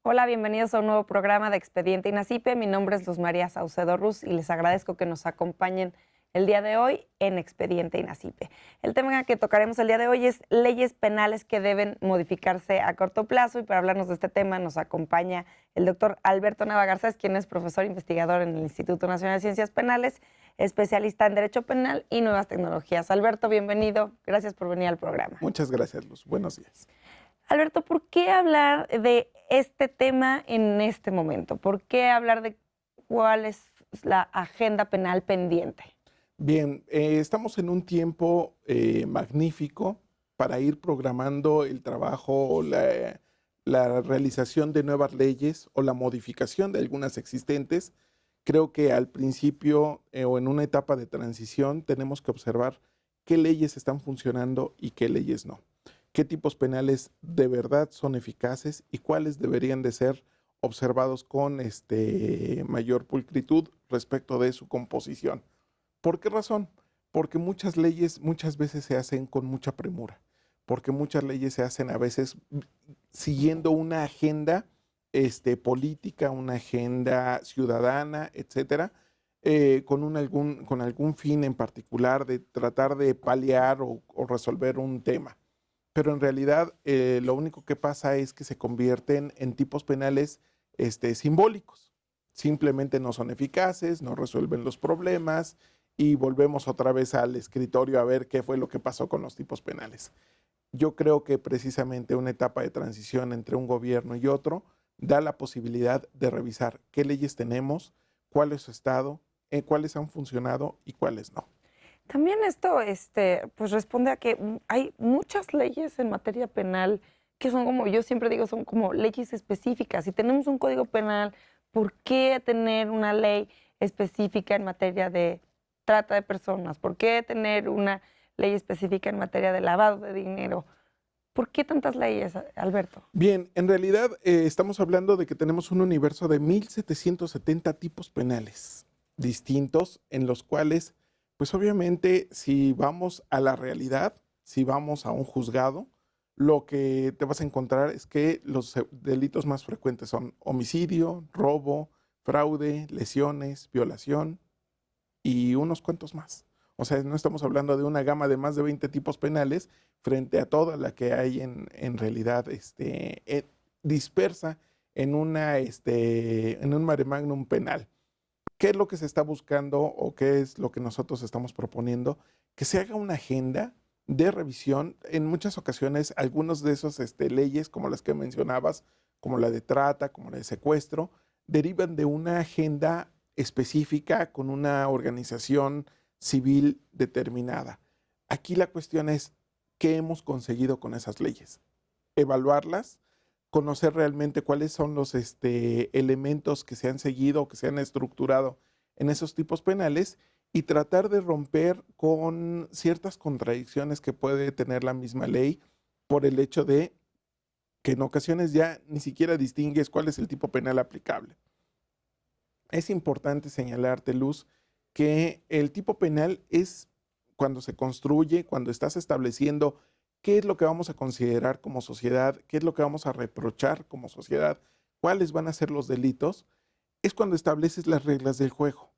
Hola, bienvenidos a un nuevo programa de Expediente INACYPE. Mi nombre es Luz María Saucedo Ruz y les agradezco que nos acompañen el día de hoy en Expediente INACYPE. El tema que tocaremos el día de hoy es leyes penales que deben modificarse a corto plazo, y para hablarnos de este tema nos acompaña el doctor Alberto Nava Garcés, quien es profesor investigador en el Instituto Nacional de Ciencias Penales, especialista en Derecho Penal y Nuevas Tecnologías. Alberto, bienvenido. Gracias por venir al programa. Muchas gracias, Luz. Buenos días. Alberto, ¿por qué hablar de este tema en este momento? ¿Por qué hablar de cuál es la agenda penal pendiente? Bien, estamos en un tiempo magnífico para ir programando el trabajo, la realización de nuevas leyes o la modificación de algunas existentes. Creo que al principio o en una etapa de transición tenemos que observar qué leyes están funcionando y qué leyes no. Qué tipos penales de verdad son eficaces y cuáles deberían de ser observados con mayor pulcritud respecto de su composición. ¿Por qué razón? Porque muchas leyes muchas veces se hacen con mucha premura, porque muchas leyes se hacen a veces siguiendo una agenda política, una agenda ciudadana, etcétera, con algún fin en particular de tratar de paliar o resolver un tema. Pero en realidad lo único que pasa es que se convierten en tipos penales simbólicos. Simplemente no son eficaces, no resuelven los problemas y volvemos otra vez al escritorio a ver qué fue lo que pasó con los tipos penales. Yo creo que precisamente una etapa de transición entre un gobierno y otro da la posibilidad de revisar qué leyes tenemos, cuál es su estado, cuáles han funcionado y cuáles no. También esto pues responde a que hay muchas leyes en materia penal que son, como yo siempre digo, son como leyes específicas. Si tenemos un código penal, ¿por qué tener una ley específica en materia de trata de personas? ¿Por qué tener una ley específica en materia de lavado de dinero? ¿Por qué tantas leyes, Alberto? Bien, en realidad estamos hablando de que tenemos un universo de 1,770 tipos penales distintos en los cuales, pues obviamente, si vamos a la realidad, si vamos a un juzgado, lo que te vas a encontrar es que los delitos más frecuentes son homicidio, robo, fraude, lesiones, violación y unos cuantos más. O sea, no estamos hablando de una gama de más de 20 tipos penales frente a toda la que hay en realidad dispersa en un mare magnum penal. ¿Qué es lo que se está buscando o qué es lo que nosotros estamos proponiendo? Que se haga una agenda de revisión. En muchas ocasiones, algunas de esas leyes, como las que mencionabas, como la de trata, como la de secuestro, derivan de una agenda específica con una organización civil determinada. Aquí la cuestión es, ¿qué hemos conseguido con esas leyes? Evaluarlas, conocer realmente cuáles son los elementos que se han seguido o que se han estructurado en esos tipos penales y tratar de romper con ciertas contradicciones que puede tener la misma ley por el hecho de que en ocasiones ya ni siquiera distingues cuál es el tipo penal aplicable. Es importante señalarte, Luz, que el tipo penal es cuando se construye, cuando estás estableciendo qué es lo que vamos a considerar como sociedad, qué es lo que vamos a reprochar como sociedad, cuáles van a ser los delitos, es cuando estableces las reglas del juego.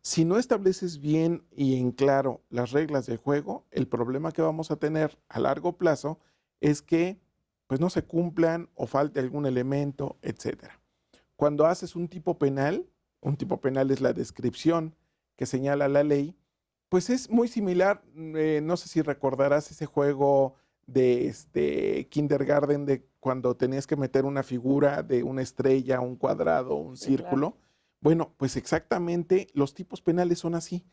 Si no estableces bien y en claro las reglas del juego, el problema que vamos a tener a largo plazo es que pues, no se cumplan o falte algún elemento, etc. Cuando haces un tipo penal es la descripción que señala la ley, pues es muy similar, no sé si recordarás ese juego de kindergarten de cuando tenías que meter una figura de una estrella, un cuadrado, un círculo. Claro. Bueno, pues exactamente los tipos penales son así.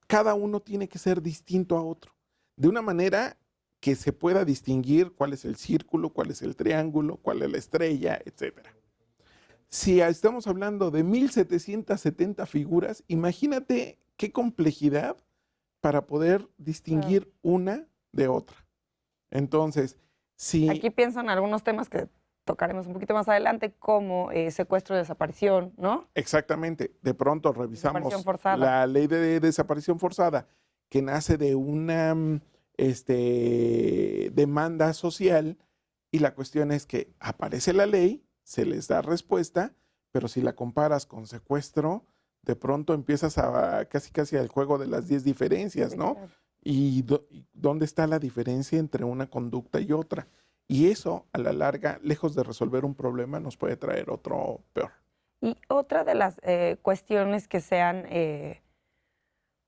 Cada uno tiene que ser distinto a otro, de una manera que se pueda distinguir cuál es el círculo, cuál es el triángulo, cuál es la estrella, etcétera. Si estamos hablando de 1,770 figuras, imagínate qué complejidad para poder distinguir una de otra. Entonces, si... Aquí pienso en algunos temas que tocaremos un poquito más adelante, como secuestro y desaparición, ¿no? Exactamente. De pronto revisamos la ley de desaparición forzada, que nace de una demanda social, y la cuestión es que aparece la ley, se les da respuesta, pero si la comparas con secuestro, de pronto empiezas a casi al juego de las 10 diferencias, Sí, ¿no? claro. Y dónde está la diferencia entre una conducta y otra. Y eso, a la larga, lejos de resolver un problema, nos puede traer otro peor. Y otra de las cuestiones que se han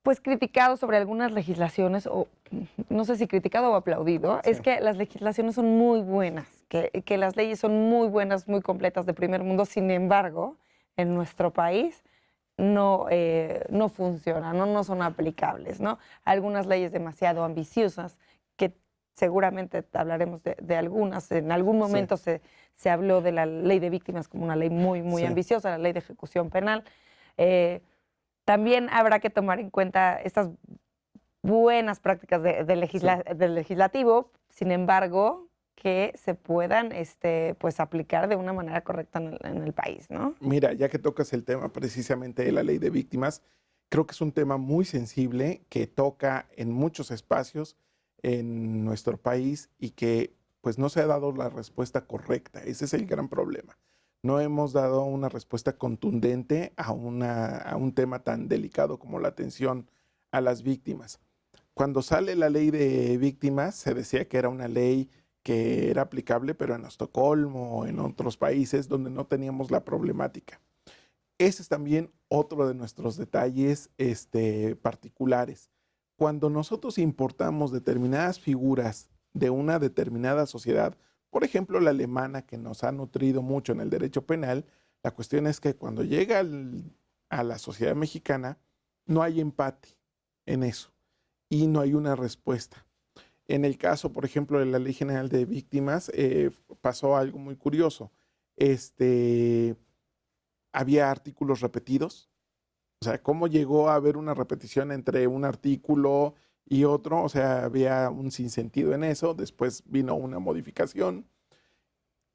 pues criticado sobre algunas legislaciones, o no sé si criticado o aplaudido, Sí. es que las legislaciones son muy buenas, que las leyes son muy buenas, muy completas de primer mundo. Sin embargo, en nuestro país no funcionan, no son aplicables, ¿no? Algunas leyes demasiado ambiciosas, que seguramente hablaremos de algunas. En algún Sí. momento se habló de la ley de víctimas como una ley muy Sí. ambiciosa, la ley de ejecución penal. También habrá que tomar en cuenta estas buenas prácticas del legislativo, sin embargo, que se puedan pues, aplicar de una manera correcta en el país, ¿no? Mira, ya que tocas el tema precisamente de la ley de víctimas, creo que es un tema muy sensible que toca en muchos espacios en nuestro país y que pues no se ha dado la respuesta correcta. Ese es el gran problema. No hemos dado una respuesta contundente a un tema tan delicado como la atención a las víctimas. Cuando sale la ley de víctimas, se decía que era una ley que era aplicable, pero en Estocolmo o en otros países donde no teníamos la problemática. Ese es también otro de nuestros detalles particulares. Cuando nosotros importamos determinadas figuras de una determinada sociedad, por ejemplo la alemana, que nos ha nutrido mucho en el derecho penal, la cuestión es que cuando llega a la sociedad mexicana, no hay empate en eso y no hay una respuesta. En el caso, por ejemplo, de la Ley General de Víctimas, pasó algo muy curioso. Había artículos repetidos. O sea, ¿cómo llegó a haber una repetición entre un artículo y otro? O sea, había un sinsentido en eso. Después vino una modificación.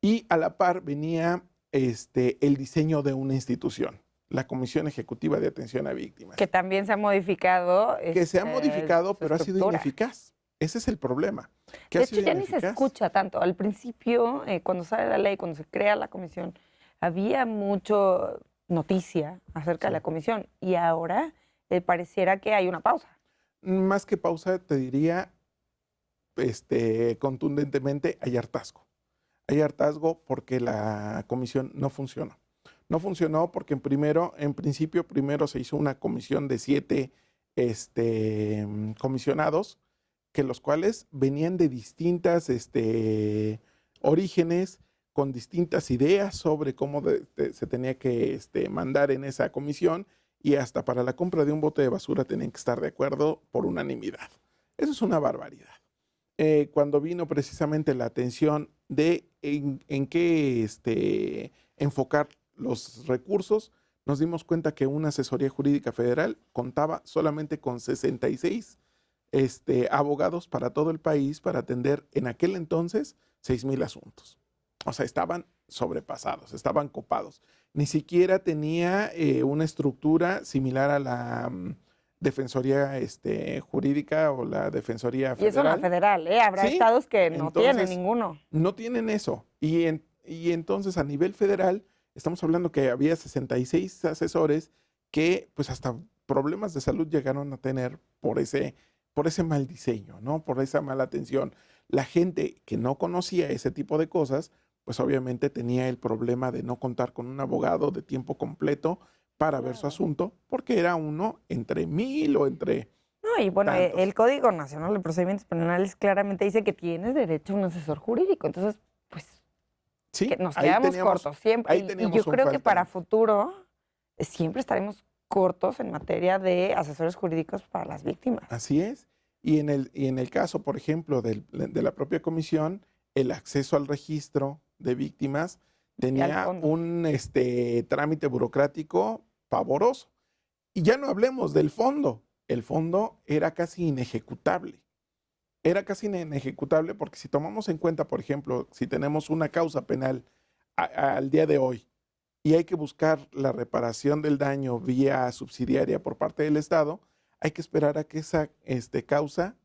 Y a la par venía el diseño de una institución, la Comisión Ejecutiva de Atención a Víctimas. Que también se ha modificado. Que se ha modificado, pero ha sido estructura. Ineficaz. Ese es el problema. De hecho, ya ni se escucha tanto. Al principio, cuando sale la ley, cuando se crea la comisión, había mucho noticia acerca de la comisión y ahora pareciera que hay una pausa. Más que pausa, te diría contundentemente, hay hartazgo. Hay hartazgo porque la comisión no funcionó. No funcionó porque en principio, primero se hizo una comisión de 7 comisionados, que los cuales venían de distintas orígenes, con distintas ideas sobre cómo se tenía que mandar en esa comisión, y hasta para la compra de un bote de basura tenían que estar de acuerdo por unanimidad. Eso es una barbaridad. Cuando vino precisamente la atención de en qué enfocar los recursos, nos dimos cuenta que una asesoría jurídica federal contaba solamente con 66 abogados para todo el país para atender en aquel entonces 6,000 asuntos. O sea, estaban sobrepasados, estaban copados. Ni siquiera tenía una estructura similar a la Defensoría Jurídica o la Defensoría Federal. Y eso en la federal, ¿eh? Habrá ¿Sí? estados que no Entonces, tienen ninguno. No tienen eso. Y entonces a nivel federal estamos hablando que había 66 asesores que pues hasta problemas de salud llegaron a tener por ese mal diseño, ¿no? Por esa mala atención. La gente que no conocía ese tipo de cosas, pues obviamente tenía el problema de no contar con un abogado de tiempo completo para ver su asunto, porque era uno entre 1,000 o entre No, y bueno, tantos. el Código Nacional de Procedimientos Penales claramente dice que tienes derecho a un asesor jurídico. Entonces, pues, Sí, que nos ahí quedamos teníamos- cortos siempre. ahí Y teníamos yo un creo que para faltante. futuro siempre estaremos cortos en materia de asesores jurídicos para las víctimas. Así es. Y en el caso, por ejemplo, de la propia comisión, el acceso al registro de víctimas tenía fondo. un trámite burocrático pavoroso. Y ya no hablemos del fondo. El fondo era casi inejecutable. Era casi inejecutable porque si tomamos en cuenta, por ejemplo, si tenemos una causa penal al día de hoy y hay que buscar la reparación del daño vía subsidiaria por parte del Estado, hay que esperar a que esa causa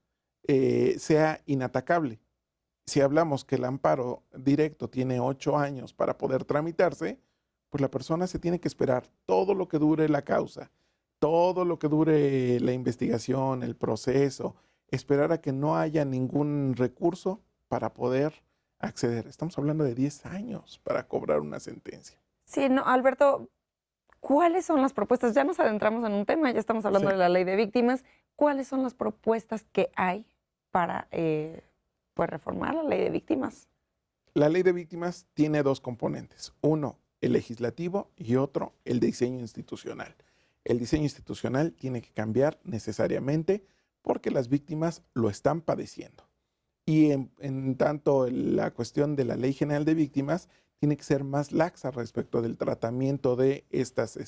sea inatacable. Si hablamos que el amparo directo tiene 8 años para poder tramitarse, pues la persona se tiene que esperar todo lo que dure la causa, todo lo que dure la investigación, el proceso, esperar a que no haya ningún recurso para poder acceder. Estamos hablando de 10 años para cobrar una sentencia. Sí, no, Alberto, ¿cuáles son las propuestas? Ya nos adentramos en un tema, ya estamos hablando Sí. de la ley de víctimas. ¿Cuáles son las propuestas que hay para pues reformar la ley de víctimas? La ley de víctimas tiene 2 componentes. Uno, el legislativo, y otro, el diseño institucional. El diseño institucional tiene que cambiar necesariamente porque las víctimas lo están padeciendo. Y en tanto la cuestión de la Ley General de Víctimas tiene que ser más laxa respecto del tratamiento de estas,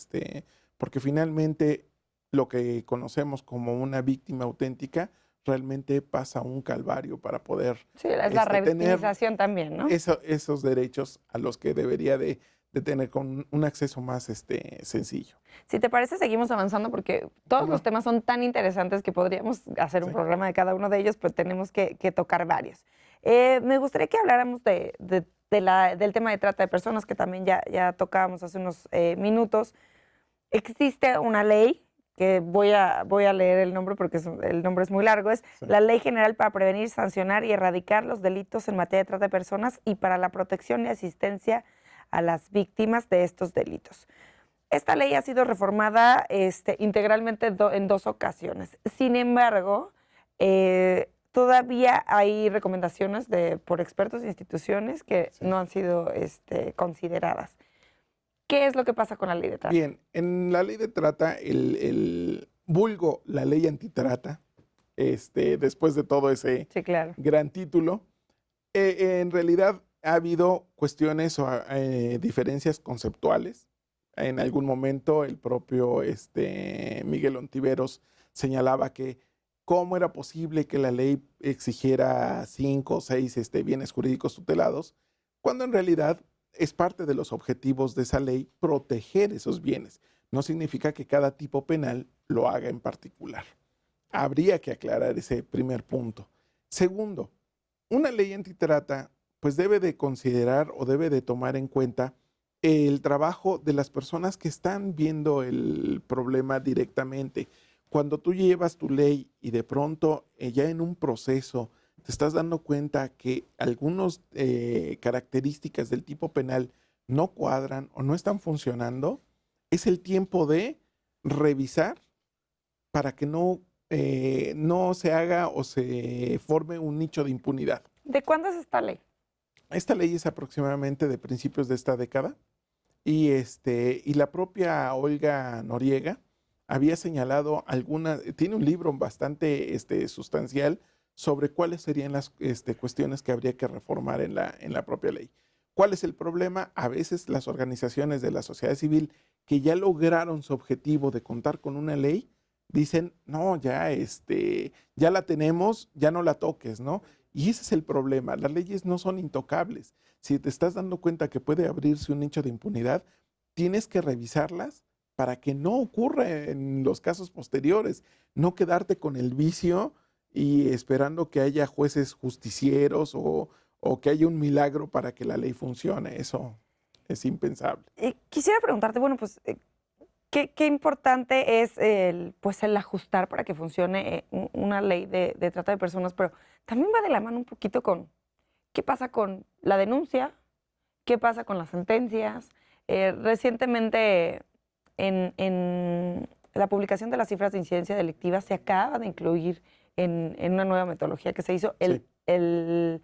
porque finalmente lo que conocemos como una víctima auténtica realmente pasa un calvario para poder Sí, es la tener revictimización también, ¿no? esos derechos a los que debería de tener con un acceso más sencillo. Si te parece, seguimos avanzando porque todos ¿Cómo los no? temas son tan interesantes que podríamos hacer un Sí. programa de cada uno de ellos, pero tenemos que tocar varios. Me gustaría que habláramos del tema de trata de personas, que también ya tocábamos hace unos minutos. Existe una ley que voy a leer el nombre porque el nombre es muy largo, es Sí. la Ley General para prevenir, sancionar y erradicar los delitos en materia de trata de personas y para la protección y asistencia a las víctimas de estos delitos. Esta ley ha sido reformada integralmente en 2 ocasiones. Sin embargo, todavía hay recomendaciones por expertos e instituciones que Sí. no han sido consideradas. ¿Qué es lo que pasa con la ley de trata? Bien, en la ley de trata, el vulgo, la ley antitrata, después de todo ese Sí, claro. gran título, en realidad ha habido cuestiones o diferencias conceptuales. En algún momento el propio Miguel Ontiveros señalaba que cómo era posible que la ley exigiera 5 o 6 bienes jurídicos tutelados, cuando en realidad es parte de los objetivos de esa ley proteger esos bienes. No significa que cada tipo penal lo haga en particular. Habría que aclarar ese primer punto. Segundo, una ley antitrata pues debe de considerar o debe de tomar en cuenta el trabajo de las personas que están viendo el problema directamente. Cuando tú llevas tu ley y de pronto ya en un proceso te estás dando cuenta que algunas características del tipo penal no cuadran o no están funcionando, es el tiempo de revisar para que no se haga o se forme un nicho de impunidad. ¿De cuándo es esta ley? Esta ley es aproximadamente de principios de esta década y la propia Olga Noriega había señalado tiene un libro bastante sustancial sobre cuáles serían las cuestiones que habría que reformar en la propia ley. ¿Cuál es el problema? A veces las organizaciones de la sociedad civil que ya lograron su objetivo de contar con una ley, dicen, no, ya la tenemos, ya no la toques, ¿no? Y ese es el problema, las leyes no son intocables. Si te estás dando cuenta que puede abrirse un nicho de impunidad, tienes que revisarlas para que no ocurra en los casos posteriores, no quedarte con el vicio y esperando que haya jueces justicieros o que haya un milagro para que la ley funcione. Eso es impensable. Quisiera preguntarte, bueno, pues, ¿qué importante es el ajustar para que funcione una ley de trata de personas? Pero también va de la mano un poquito con qué pasa con la denuncia, qué pasa con las sentencias. Recientemente, en la publicación de las cifras de incidencia delictiva, se acaba de incluir en una nueva metodología que se hizo el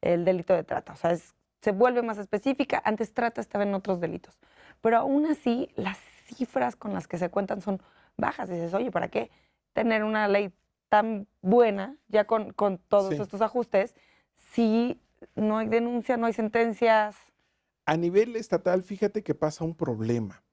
delito de trata. O sea, se vuelve más específica. Antes trata estaba en otros delitos. Pero aún así, las cifras con las que se cuentan son bajas. Y dices, oye, ¿para qué tener una ley tan buena, ya con todos estos ajustes, si no hay denuncia, no hay sentencias? A nivel estatal, fíjate que pasa un problema.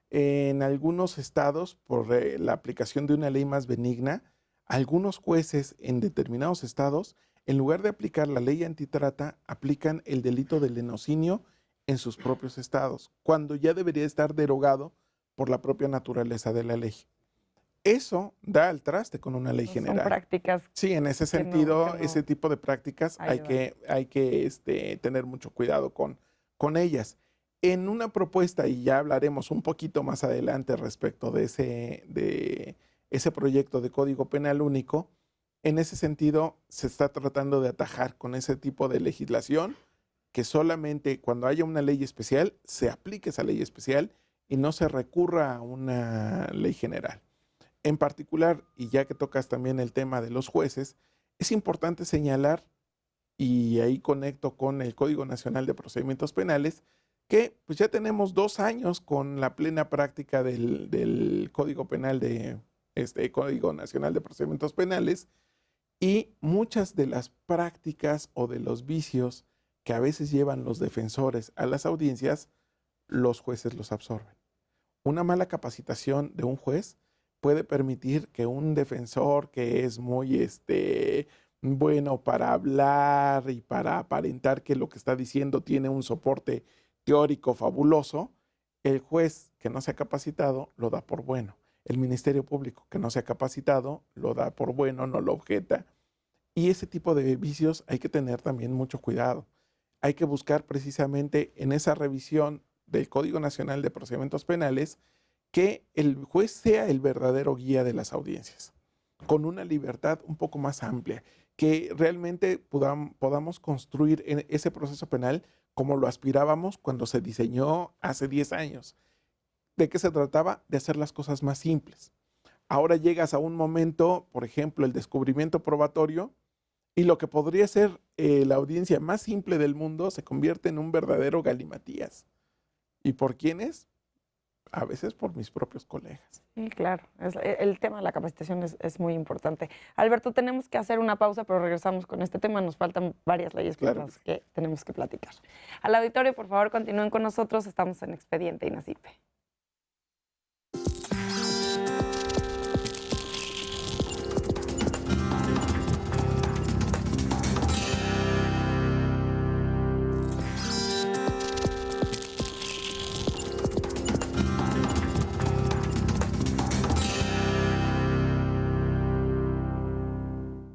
En algunos estados, por la aplicación de una ley más benigna, algunos jueces en determinados estados, en lugar de aplicar la ley antitrata, aplican el delito del lenocinio en sus propios estados, cuando ya debería estar derogado por la propia naturaleza de la ley. eso da al traste con una ley Son general. prácticas Sí, en ese que no- sentido, que no ese tipo de prácticas ayudan. hay que tener mucho cuidado con ellas. En una propuesta, y ya hablaremos un poquito más adelante respecto de ese proyecto de Código Penal único, en ese sentido se está tratando de atajar con ese tipo de legislación que solamente cuando haya una ley especial se aplique esa ley especial y no se recurra a una ley general. En particular, y ya que tocas también el tema de los jueces, es importante señalar, y ahí conecto con el Código Nacional de Procedimientos Penales, que pues ya tenemos 2 años con la plena práctica del Código Penal de Código Nacional de Procedimientos Penales, y muchas de las prácticas o de los vicios que a veces llevan los defensores a las audiencias, los jueces los absorben. Una mala capacitación de un juez puede permitir que un defensor que es muy bueno para hablar y para aparentar que lo que está diciendo tiene un soporte teórico fabuloso, el juez que no se ha capacitado lo da por bueno. El Ministerio Público que no se ha capacitado lo da por bueno, no lo objeta. Y ese tipo de vicios hay que tener también mucho cuidado. Hay que buscar precisamente en esa revisión del Código Nacional de Procedimientos Penales que el juez sea el verdadero guía de las audiencias, con una libertad un poco más amplia, que realmente podamos construir ese proceso penal como lo aspirábamos cuando se diseñó hace 10 años. ¿De qué se trataba? De hacer las cosas más simples. Ahora llegas a un momento, por ejemplo, el descubrimiento probatorio, y lo que podría ser la audiencia más simple del mundo se convierte en un verdadero galimatías. ¿Y por quiénes? A veces por mis propios colegas. Sí, claro. El tema de la capacitación es muy importante. Alberto, tenemos que hacer una pausa, pero regresamos con este tema. Nos faltan varias leyes por Claro las que sí. que tenemos que platicar. Al auditorio, por favor, continúen con nosotros. Estamos en Expediente INASIPE.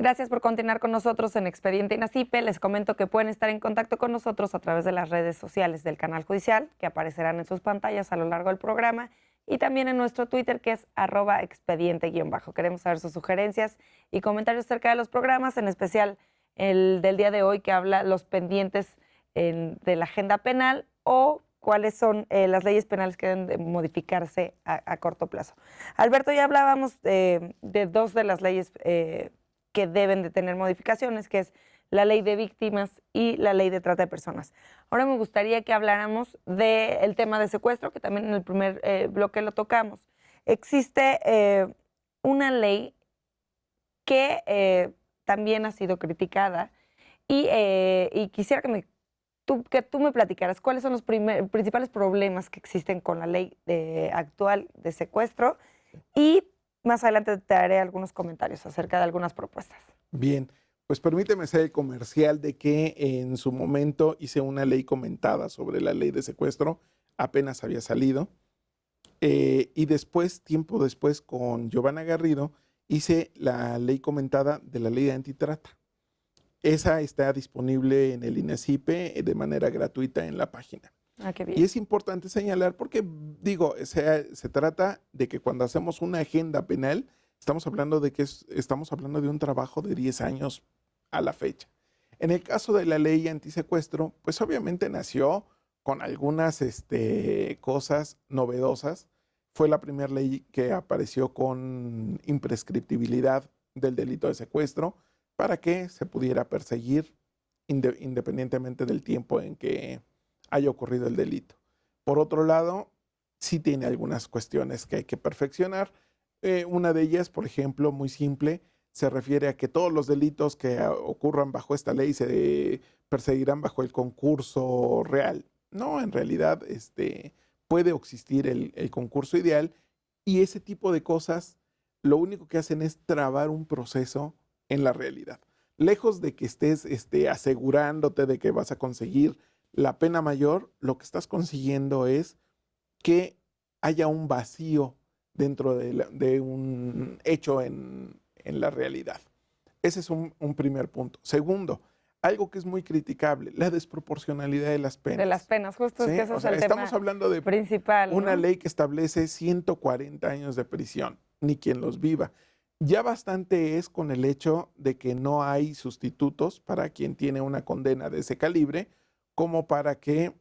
Gracias por continuar con nosotros en Expediente INASIPE. Les comento que pueden estar en contacto con nosotros a través de las redes sociales del canal judicial, que aparecerán en sus pantallas a lo largo del programa, y también en nuestro Twitter, que es @expediente_. Queremos saber sus sugerencias y comentarios acerca de los programas, en especial el del día de hoy, que habla los pendientes de la agenda penal, o cuáles son las leyes penales que deben de modificarse a corto plazo. Alberto, ya hablábamos de dos de las leyes que deben de tener modificaciones, que es la ley de víctimas y la ley de trata de personas. Ahora me gustaría que habláramos del tema de secuestro, que también en el primer bloque lo tocamos. Existe una ley que también ha sido criticada y quisiera que tú me platicaras cuáles son los principales problemas que existen con la ley actual de secuestro, y más adelante te haré algunos comentarios acerca de algunas propuestas. Bien, pues permíteme ser el comercial de que en su momento hice una ley comentada sobre la ley de secuestro, apenas había salido, y después, tiempo después, con Giovanna Garrido, hice la ley comentada de la ley de antitrata. Esa está disponible en el INASIPE de manera gratuita en la página. Ah, qué Y bien. es importante señalar porque, digo, se trata de que cuando hacemos una agenda penal, estamos hablando de que estamos hablando de un trabajo de 10 años a la fecha. En el caso de la ley antisecuestro, pues obviamente nació con algunas cosas novedosas. Fue la primera ley que apareció con imprescriptibilidad del delito de secuestro para que se pudiera perseguir independientemente del tiempo en que haya ocurrido el delito. Por otro lado, sí tiene algunas cuestiones que hay que perfeccionar. Una de ellas, por ejemplo, muy simple, se refiere a que todos los delitos que ocurran bajo esta ley se perseguirán bajo el concurso real. No, en realidad puede existir el concurso ideal, y ese tipo de cosas lo único que hacen es trabar un proceso en la realidad. Lejos de que estés asegurándote de que vas a conseguir la pena mayor, lo que estás consiguiendo es que haya un vacío dentro de un hecho en la realidad. Ese es un primer punto. Segundo, algo que es muy criticable, la desproporcionalidad de las penas. De las penas, justo ¿Sí? es que ese O es sea, el estamos tema hablando de principal, una ¿no? ley que establece 140 años de prisión, ni quien los viva. Ya bastante es con el hecho de que no hay sustitutos para quien tiene una condena de ese calibre, como para que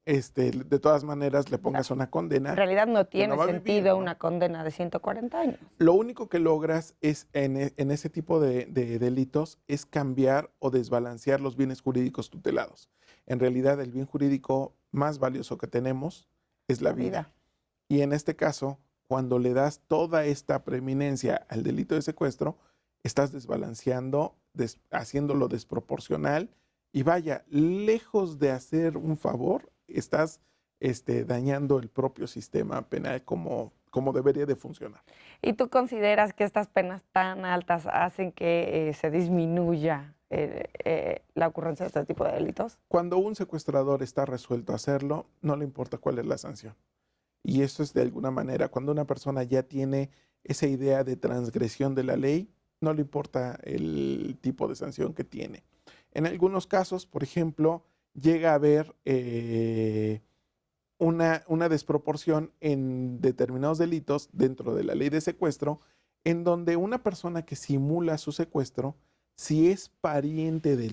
de todas maneras le pongas una En condena realidad no que no tiene va a vivir, sentido ¿no? una condena de 140 años. Lo único que logras es en ese tipo de delitos es cambiar o desbalancear los bienes jurídicos tutelados. En realidad el bien jurídico más valioso que tenemos es la vida. Y en este caso, cuando le das toda esta preeminencia al delito de secuestro, estás desbalanceando, haciéndolo desproporcional y vaya, lejos de hacer un favor, estás dañando el propio sistema penal como debería de funcionar. ¿Y tú consideras que estas penas tan altas hacen que se disminuya la ocurrencia de este tipo de delitos? Cuando un secuestrador está resuelto a hacerlo, no le importa cuál es la sanción. Y eso es de alguna manera, cuando una persona ya tiene esa idea de transgresión de la ley, no le importa el tipo de sanción que tiene. En algunos casos, por ejemplo, llega a haber una desproporción en determinados delitos dentro de la ley de secuestro, en donde una persona que simula su secuestro, si es pariente de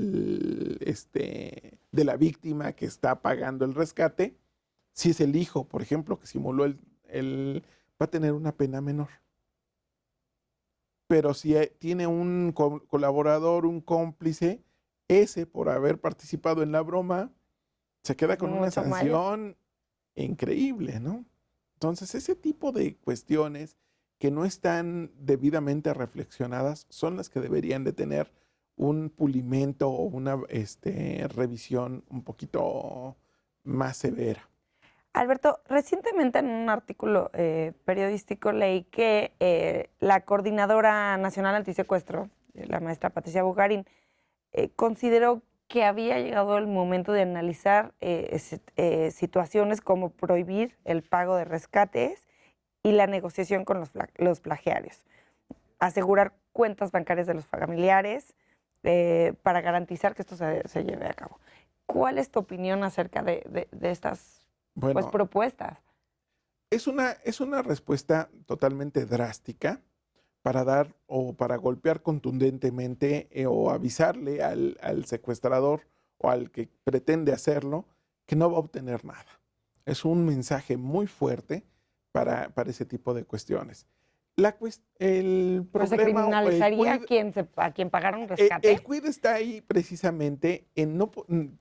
la víctima que está pagando el rescate, si es el hijo, por ejemplo, que simuló va a tener una pena menor. Pero si tiene un colaborador, un cómplice, ese por haber participado en la broma, se queda con una Mucho mayor. sanción increíble, ¿no? Entonces, ese tipo de cuestiones que no están debidamente reflexionadas son las que deberían de tener un pulimento o una revisión un poquito más severa. Alberto, recientemente en un artículo periodístico leí que la Coordinadora Nacional Antisecuestro, la maestra Patricia Bugarín, consideró que había llegado el momento de analizar situaciones como prohibir el pago de rescates y la negociación con los plagiarios, asegurar cuentas bancarias de los familiares para garantizar que esto se lleve a cabo. ¿Cuál es tu opinión acerca de estas propuestas? Es una respuesta totalmente drástica para dar o para golpear contundentemente o avisarle al secuestrador o al que pretende hacerlo que no va a obtener nada. Es un mensaje muy fuerte para ese tipo de cuestiones. El problema, se criminalizaría a quien pagaron rescate. El quid está ahí precisamente en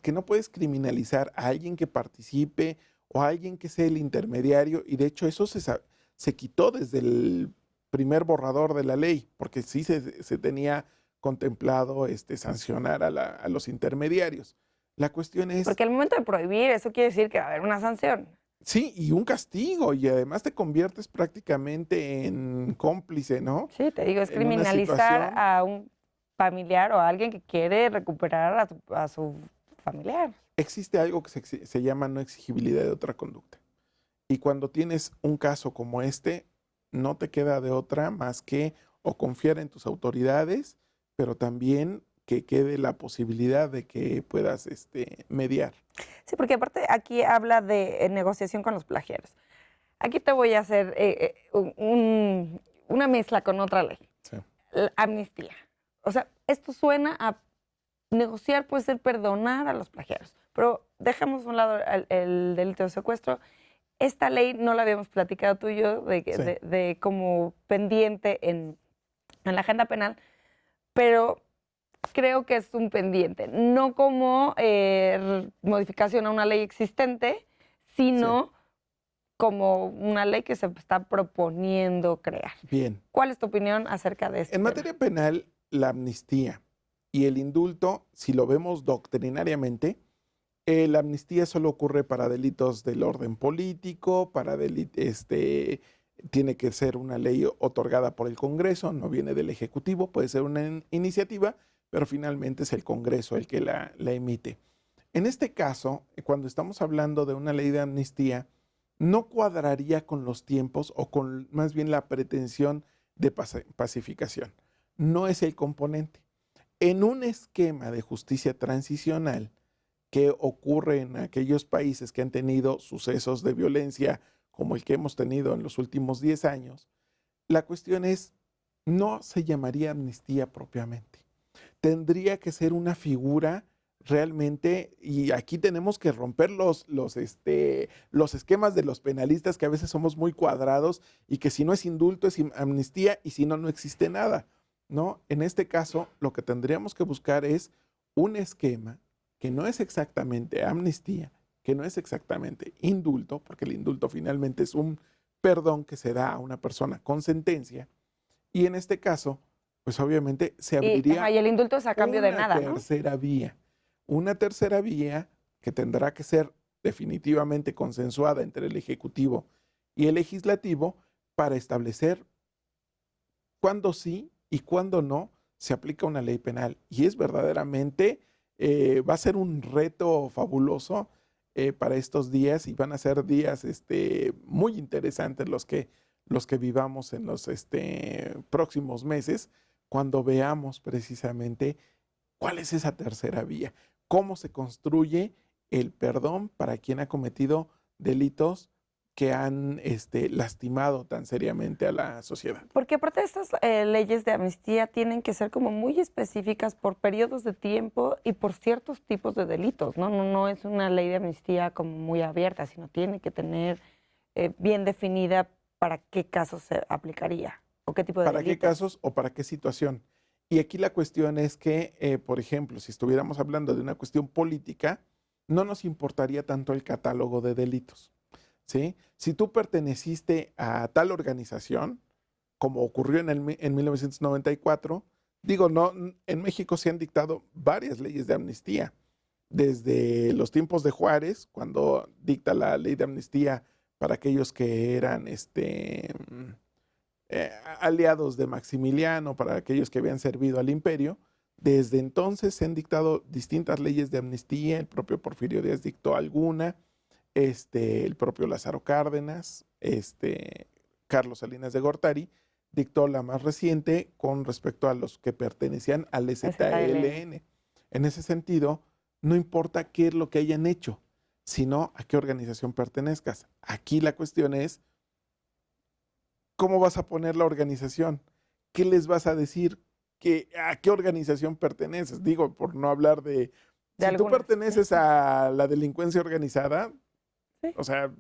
que no puedes criminalizar a alguien que participe o a alguien que sea el intermediario, y de hecho eso se quitó desde el primer borrador de la ley, porque sí se tenía contemplado sancionar a los intermediarios. La cuestión es... Porque al momento de prohibir, eso quiere decir que va a haber una sanción. Sí, y un castigo, y además te conviertes prácticamente en cómplice, ¿no? Sí, te digo, es criminalizar a un familiar o a alguien que quiere recuperar a su familiar. Existe algo que se llama no exigibilidad de otra conducta. Y cuando tienes un caso como este, no te queda de otra más que o confiar en tus autoridades, pero también que quede la posibilidad de que puedas mediar. Sí, porque aparte aquí habla de negociación con los plagiarios. Aquí te voy a hacer una mezcla con otra ley. Sí. La amnistía. O sea, esto suena a negociar, puede ser perdonar a los plagiarios. Pero dejamos a un lado el delito de secuestro. Esta ley no la habíamos platicado tú y yo de como pendiente en la agenda penal, pero creo que es un pendiente, no como modificación a una ley existente, sino como una ley que se está proponiendo crear. Bien. ¿Cuál es tu opinión acerca de esto? En materia penal, la amnistía y el indulto, si lo vemos doctrinariamente, la amnistía solo ocurre para delitos del orden político, para tiene que ser una ley otorgada por el Congreso, no viene del Ejecutivo, puede ser una iniciativa, pero finalmente es el Congreso el que la emite. En este caso, cuando estamos hablando de una ley de amnistía, no cuadraría con los tiempos o con más bien la pretensión de pacificación. No es el componente. En un esquema de justicia transicional que ocurre en aquellos países que han tenido sucesos de violencia como el que hemos tenido en los últimos 10 años, la cuestión es, no se llamaría amnistía propiamente. Tendría que ser una figura realmente, y aquí tenemos que romper los esquemas de los penalistas, que a veces somos muy cuadrados y que si no es indulto es amnistía y si no, no existe nada, ¿no? En este caso, lo que tendríamos que buscar es un esquema que no es exactamente amnistía, que no es exactamente indulto, porque el indulto finalmente es un perdón que se da a una persona con sentencia, y en este caso, pues obviamente se abriría Y el indulto es a cambio de nada, ¿no? Una tercera vía que tendrá que ser definitivamente consensuada entre el Ejecutivo y el Legislativo para establecer cuándo sí y cuándo no se aplica una ley penal. Y es verdaderamente, va a ser un reto fabuloso para estos días, y van a ser días muy interesantes los que vivamos en los próximos meses, cuando veamos precisamente cuál es esa tercera vía, cómo se construye el perdón para quien ha cometido delitos que han lastimado tan seriamente a la sociedad. Porque aparte de estas leyes de amnistía tienen que ser como muy específicas por periodos de tiempo y por ciertos tipos de delitos, ¿no? No es una ley de amnistía como muy abierta, sino tiene que tener bien definida para qué casos se aplicaría o qué tipo de ¿Para delitos. qué casos o para qué situación? Y aquí la cuestión es que, por ejemplo, si estuviéramos hablando de una cuestión política, no nos importaría tanto el catálogo de delitos, ¿sí? Si tú perteneciste a tal organización, como ocurrió en 1994, digo, no, en México se han dictado varias leyes de amnistía, desde los tiempos de Juárez, cuando dicta la ley de amnistía para aquellos que eran aliados de Maximiliano, para aquellos que habían servido al imperio. Desde entonces se han dictado distintas leyes de amnistía, el propio Porfirio Díaz dictó alguna, el propio Lázaro Cárdenas, Carlos Salinas de Gortari dictó la más reciente con respecto a los que pertenecían al ZLN. En ese sentido, no importa qué es lo que hayan hecho, sino a qué organización pertenezcas. Aquí la cuestión es, ¿cómo vas a poner la organización? ¿Qué les vas a decir? ¿A qué organización perteneces? Digo, por no hablar de si tú perteneces a la delincuencia organizada, sí, o sea,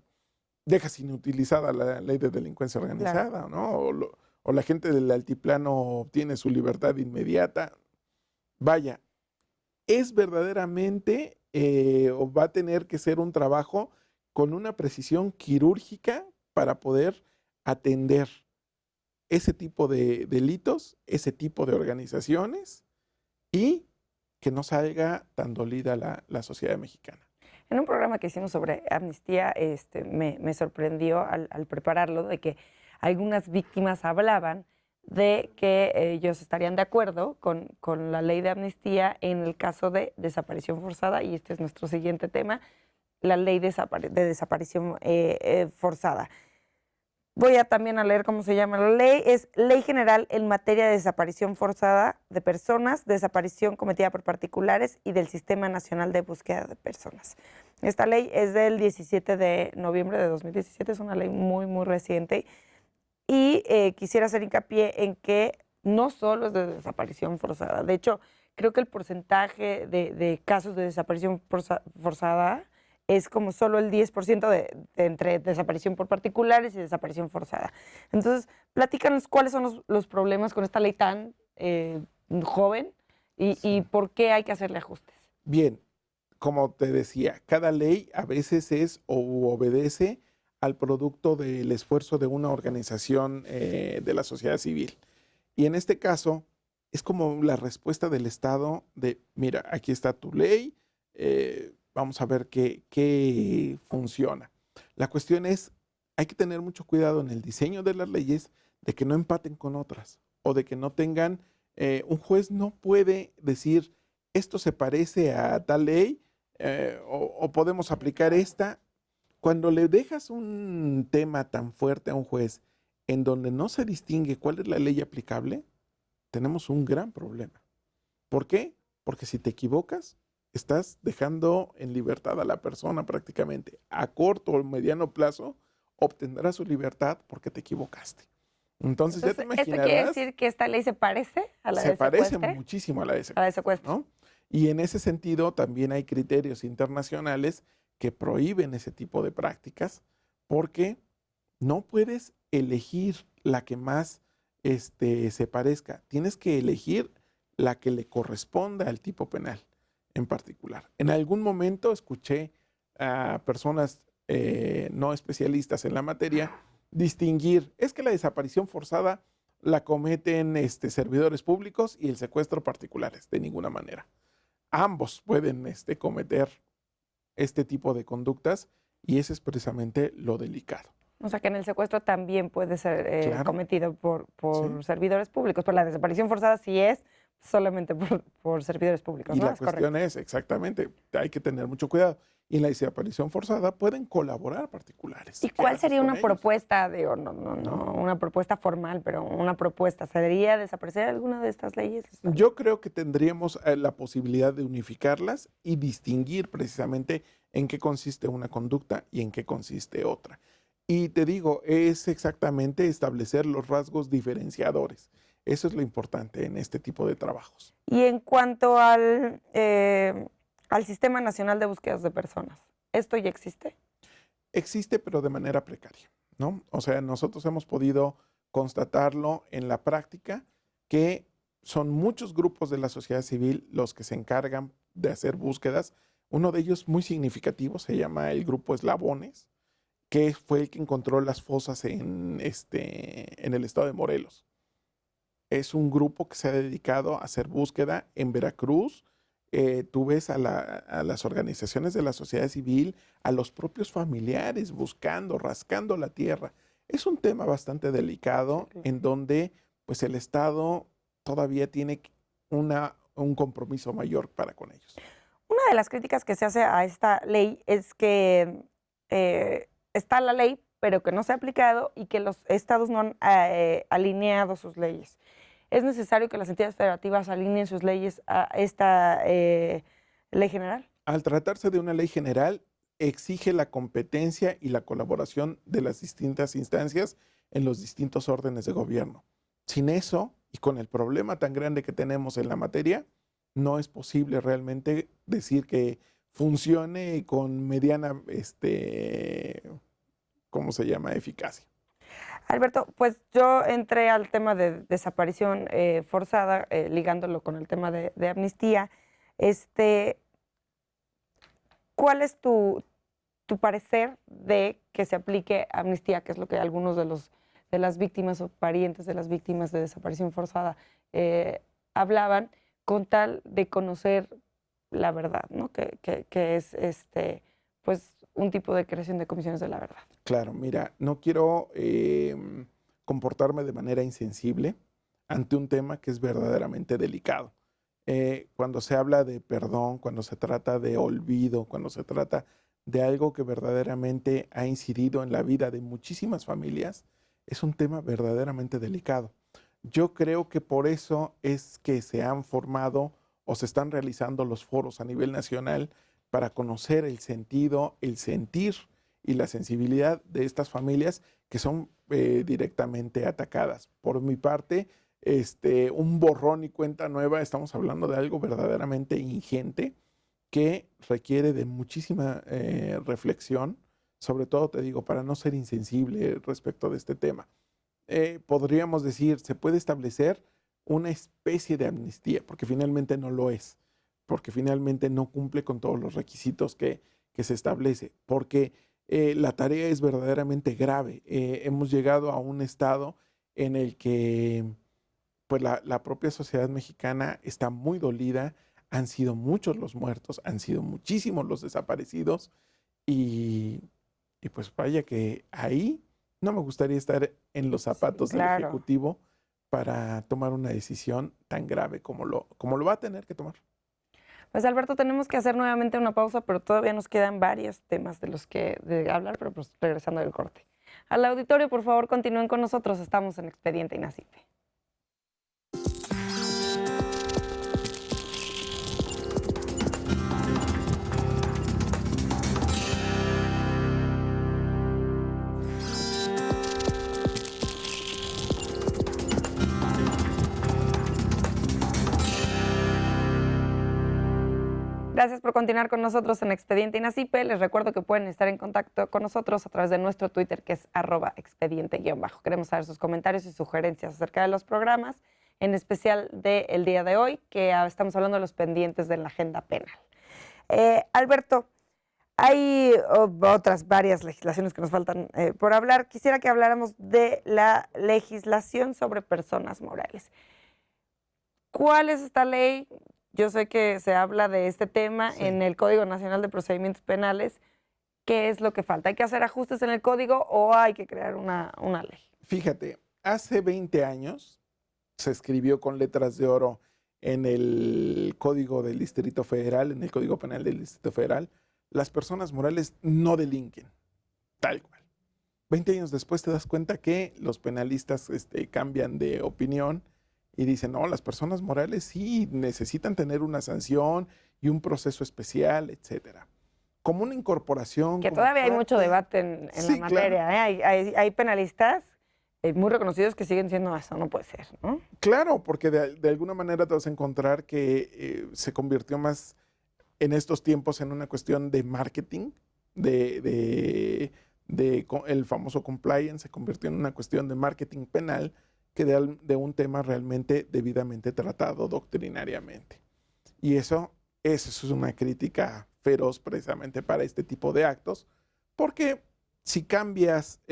dejas inutilizada la ley de delincuencia organizada, claro, ¿no? O la gente del altiplano obtiene su libertad inmediata. Vaya, es verdaderamente, o va a tener que ser un trabajo con una precisión quirúrgica para poder atender ese tipo de delitos, ese tipo de organizaciones, y que no salga tan dolida la sociedad mexicana. En un programa que hicimos sobre amnistía, me sorprendió al prepararlo de que algunas víctimas hablaban de que ellos estarían de acuerdo con la ley de amnistía en el caso de desaparición forzada, y este es nuestro siguiente tema, la ley de desaparición forzada. Voy a también a leer cómo se llama la ley. Es Ley General en materia de desaparición forzada de personas, desaparición cometida por particulares y del Sistema Nacional de Búsqueda de Personas. Esta ley es del 17 de noviembre de 2017, es una ley muy, muy reciente. Y quisiera hacer hincapié en que no solo es de desaparición forzada. De hecho, creo que el porcentaje de casos de desaparición forzada es como solo el 10% de entre desaparición por particulares y desaparición forzada. Entonces, platícanos cuáles son los problemas con esta ley tan joven y por qué hay que hacerle ajustes. Bien, como te decía, cada ley a veces es o obedece al producto del esfuerzo de una organización de la sociedad civil. Y en este caso, es como la respuesta del Estado de, mira, aquí está tu ley, vamos a ver qué funciona. La cuestión es, hay que tener mucho cuidado en el diseño de las leyes, de que no empaten con otras, o de que no tengan, un juez no puede decir, esto se parece a tal ley, o podemos aplicar esta, cuando le dejas un tema tan fuerte a un juez en donde no se distingue cuál es la ley aplicable, tenemos un gran problema. ¿Por qué? Porque si te equivocas, estás dejando en libertad a la persona prácticamente. A corto o mediano plazo obtendrá su libertad porque te equivocaste. Entonces ya te Entonces, ¿esto quiere imaginarás, decir que esta ley se parece a la se de parece secuestre? muchísimo a la de A la secuestro, de secuestro. ¿no? Y en ese sentido también hay criterios internacionales que prohíben ese tipo de prácticas porque no puedes elegir la que más se parezca. Tienes que elegir la que le corresponda al tipo penal en particular. En algún momento escuché a personas no especialistas en la materia distinguir, es que la desaparición forzada la cometen servidores públicos y el secuestro particulares, de ninguna manera. Ambos pueden cometer este tipo de conductas y ese es precisamente lo delicado. O sea, que en el secuestro también puede ser Claro. cometido por Sí. servidores públicos, pero la desaparición forzada sí es solamente por servidores públicos, Y ¿no? la Es cuestión correcto. es, exactamente, hay que tener mucho cuidado. Y en la desaparición forzada pueden colaborar particulares. ¿Y ¿Qué cuál haces sería con una ellos? propuesta, no ¿No? una propuesta formal, pero una propuesta? ¿Se debería desaparecer alguna de estas leyes? Yo creo que tendríamos la posibilidad de unificarlas y distinguir precisamente en qué consiste una conducta y en qué consiste otra. Y te digo, es exactamente establecer los rasgos diferenciadores. Eso es lo importante en este tipo de trabajos. Y en cuanto al Sistema Nacional de Búsquedas de Personas, ¿esto ya existe? Existe, pero de manera precaria, ¿no? O sea, nosotros hemos podido constatarlo en la práctica que son muchos grupos de la sociedad civil los que se encargan de hacer búsquedas. Uno de ellos muy significativo se llama el Grupo Eslabones, que fue el que encontró las fosas en el estado de Morelos. Es un grupo que se ha dedicado a hacer búsqueda en Veracruz. Tú ves a las organizaciones de la sociedad civil, a los propios familiares buscando, rascando la tierra. Es un tema bastante delicado en donde pues el Estado todavía tiene un compromiso mayor para con ellos. Una de las críticas que se hace a esta ley es que está la ley, pero que no se ha aplicado y que los estados no han alineado sus leyes. ¿Es necesario que las entidades federativas alineen sus leyes a esta ley general? Al tratarse de una ley general, exige la competencia y la colaboración de las distintas instancias en los distintos órdenes de gobierno. Sin eso, y con el problema tan grande que tenemos en la materia, no es posible realmente decir que funcione con mediana, ¿cómo se llama?, eficacia. Alberto, pues yo entré al tema de desaparición forzada, ligándolo con el tema de amnistía. ¿Cuál es tu parecer de que se aplique amnistía, que es lo que algunos de las víctimas o parientes de las víctimas de desaparición forzada hablaban, con tal de conocer la verdad, ¿no? Que es pues un tipo de creación de comisiones de la verdad? Claro, mira, no quiero comportarme de manera insensible ante un tema que es verdaderamente delicado. Cuando se habla de perdón, cuando se trata de olvido, cuando se trata de algo que verdaderamente ha incidido en la vida de muchísimas familias, es un tema verdaderamente delicado. Yo creo que por eso es que se han formado o se están realizando los foros a nivel nacional para conocer el sentido, el sentir y la sensibilidad de estas familias que son directamente atacadas. Por mi parte, un borrón y cuenta nueva, estamos hablando de algo verdaderamente ingente que requiere de muchísima reflexión, sobre todo, te digo, para no ser insensible respecto de este tema. Podríamos decir, se puede establecer una especie de amnistía, porque finalmente no lo es, porque finalmente no cumple con todos los requisitos que se establece, porque la tarea es verdaderamente grave. Hemos llegado a un estado en el que pues la propia sociedad mexicana está muy dolida, han sido muchos los muertos, han sido muchísimos los desaparecidos y pues vaya que ahí no me gustaría estar en los zapatos del Ejecutivo para tomar una decisión tan grave como lo va a tener que tomar. Pues Alberto, tenemos que hacer nuevamente una pausa, pero todavía nos quedan varios temas de los que de hablar, pero pues regresando del corte. Al auditorio, por favor, continúen con nosotros. Estamos en Expediente INACIPE. Gracias por continuar con nosotros en Expediente INACIPE. Les recuerdo que pueden estar en contacto con nosotros a través de nuestro Twitter, que es @expediente_. Queremos saber sus comentarios y sugerencias acerca de los programas, en especial del día de hoy, que estamos hablando de los pendientes de la agenda penal. Alberto, hay otras varias legislaciones que nos faltan por hablar. Quisiera que habláramos de la legislación sobre personas morales. ¿Cuál es esta ley? Yo sé que se habla de este tema en el Código Nacional de Procedimientos Penales. ¿Qué es lo que falta? ¿Hay que hacer ajustes en el código o hay que crear una ley? Fíjate, hace 20 años se escribió con letras de oro en el Código del Distrito Federal, en el Código Penal del Distrito Federal, las personas morales no delinquen, tal cual. 20 años después te das cuenta que los penalistas cambian de opinión y dicen, no, las personas morales sí necesitan tener una sanción y un proceso especial, etcétera. Como una incorporación. Que todavía hay mucho debate en sí, la materia. Claro. Hay penalistas muy reconocidos que siguen siendo eso, no puede ser, ¿no? Claro, porque de alguna manera te vas a encontrar que se convirtió más en estos tiempos en una cuestión de marketing, el famoso compliance se convirtió en una cuestión de marketing penal que de un tema realmente debidamente tratado doctrinariamente. Y eso es una crítica feroz precisamente para este tipo de actos, porque si cambias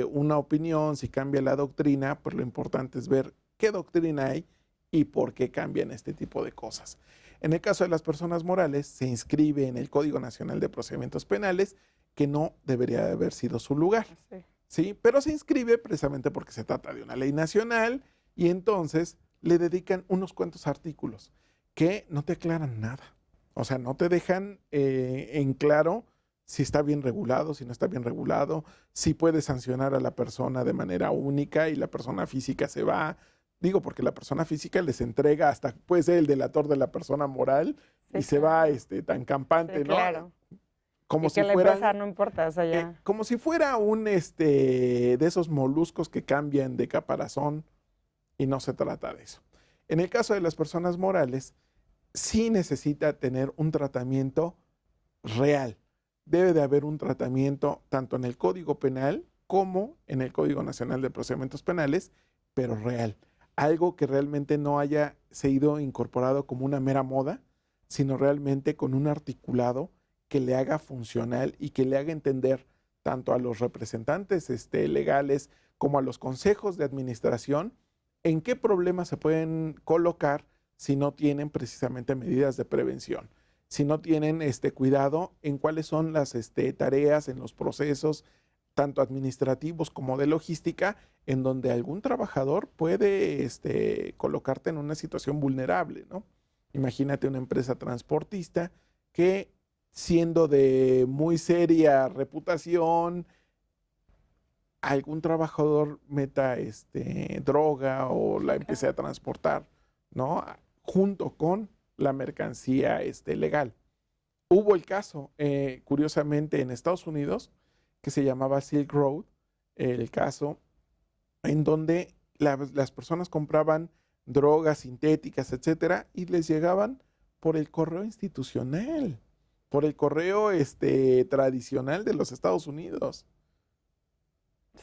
una opinión, si cambia la doctrina, pues lo importante es ver qué doctrina hay y por qué cambian este tipo de cosas. En el caso de las personas morales, se inscribe en el Código Nacional de Procedimientos Penales, que no debería de haber sido su lugar. Sí, pero se inscribe precisamente porque se trata de una ley nacional y entonces le dedican unos cuantos artículos que no te aclaran nada. O sea, no te dejan en claro si está bien regulado, si no está bien regulado, si puedes sancionar a la persona de manera única y la persona física se va. Digo, porque la persona física les entrega hasta, puede ser el delator de la persona moral y se va tan campante, ¿no? Claro. Como y si que la fuera, empresa no importa, o sea, ya. como si fuera un de esos moluscos que cambian de caparazón y no se trata de eso. En el caso de las personas morales, sí necesita tener un tratamiento real. Debe de haber un tratamiento tanto en el Código Penal como en el Código Nacional de Procedimientos Penales, pero real. Algo que realmente no haya sido incorporado como una mera moda, sino realmente con un articulado que le haga funcional y que le haga entender tanto a los representantes legales como a los consejos de administración en qué problemas se pueden colocar si no tienen precisamente medidas de prevención, si no tienen cuidado en cuáles son las tareas, en los procesos, tanto administrativos como de logística, en donde algún trabajador puede colocarte en una situación vulnerable, ¿no? Imagínate una empresa transportista que, siendo de muy seria reputación, algún trabajador meta droga o la empiece a transportar, ¿no? Junto con la mercancía legal. Hubo el caso, curiosamente, en Estados Unidos, que se llamaba Silk Road, el caso en donde las personas compraban drogas sintéticas, etcétera, y les llegaban por el correo institucional, por el correo tradicional de los Estados Unidos.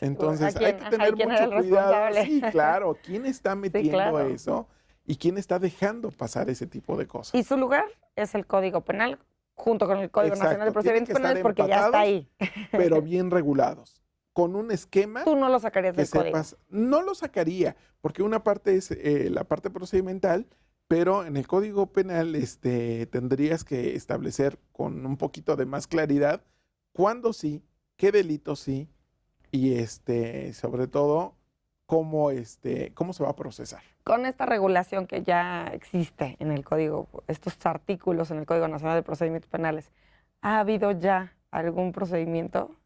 Entonces hay que tener mucho cuidado. Sí, claro, ¿quién está metiendo eso? ¿Y quién está dejando pasar ese tipo de cosas? Y su lugar es el Código Penal, junto con el Código Nacional de Procedimientos Penales, porque ya está ahí. Pero bien regulados, con un esquema. ¿Tú no lo sacarías del código? No lo sacaría, porque una parte es la parte procedimental, pero en el Código Penal tendrías que establecer con un poquito de más claridad cuándo sí, qué delitos sí, y sobre todo cómo se va a procesar. Con esta regulación que ya existe en el Código, estos artículos en el Código Nacional de Procedimientos Penales, ¿ha habido ya algún procedimiento?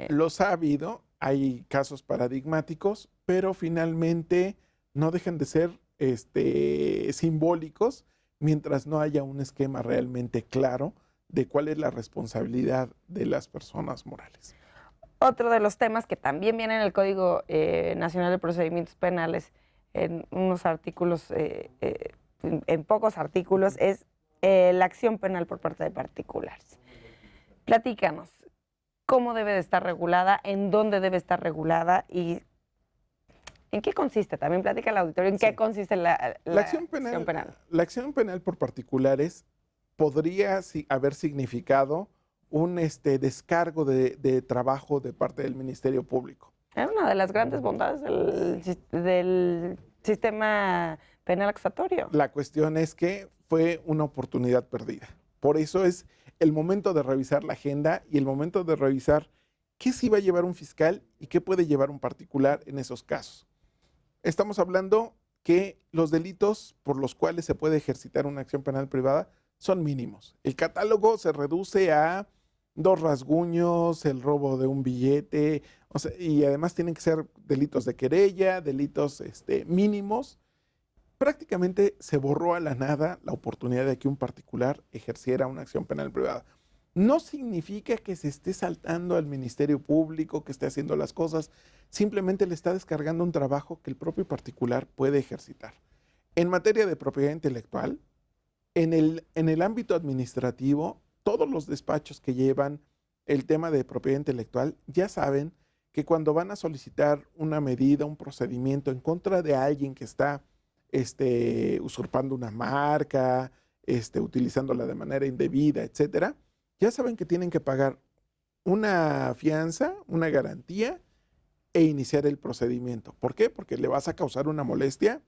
Los ha habido, hay casos paradigmáticos, pero finalmente no dejan de ser simbólicos mientras no haya un esquema realmente claro de cuál es la responsabilidad de las personas morales. Otro de los temas que también viene en el Código Nacional de Procedimientos Penales, en unos artículos, en pocos artículos, es la acción penal por parte de particulares. Platícanos, ¿cómo debe de estar regulada? ¿En dónde debe estar regulada? ¿Y en qué consiste? También platica al auditorio en qué consiste la acción penal. La acción penal por particulares podría haber significado un descargo de trabajo de parte del Ministerio Público. Es una de las grandes bondades del sistema penal acusatorio. La cuestión es que fue una oportunidad perdida. Por eso es el momento de revisar la agenda y el momento de revisar qué sí va a llevar un fiscal y qué puede llevar un particular en esos casos. Estamos hablando que los delitos por los cuales se puede ejercitar una acción penal privada son mínimos. El catálogo se reduce a 2 rasguños, el robo de un billete, y además tienen que ser delitos de querella, delitos mínimos. Prácticamente se borró a la nada la oportunidad de que un particular ejerciera una acción penal privada. No significa que se esté saltando al Ministerio Público, que esté haciendo las cosas, simplemente le está descargando un trabajo que el propio particular puede ejercitar. En materia de propiedad intelectual, en el ámbito administrativo, todos los despachos que llevan el tema de propiedad intelectual ya saben que cuando van a solicitar una medida, un procedimiento en contra de alguien que está usurpando una marca, utilizándola de manera indebida, etcétera, ya saben que tienen que pagar una fianza, una garantía e iniciar el procedimiento. ¿Por qué? Porque le vas a causar una molestia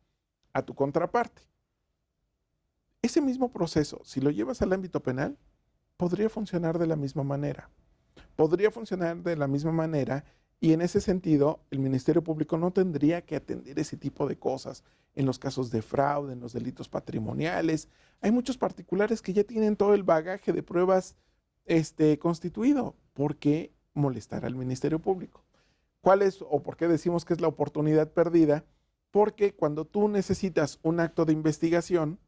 a tu contraparte. Ese mismo proceso, si lo llevas al ámbito penal, podría funcionar de la misma manera. Podría funcionar de la misma manera y en ese sentido el Ministerio Público no tendría que atender ese tipo de cosas en los casos de fraude, en los delitos patrimoniales. Hay muchos particulares que ya tienen todo el bagaje de pruebas constituido. ¿Por qué molestar al Ministerio Público? ¿Cuál es o por qué decimos que es la oportunidad perdida? Porque cuando tú necesitas un acto de investigación,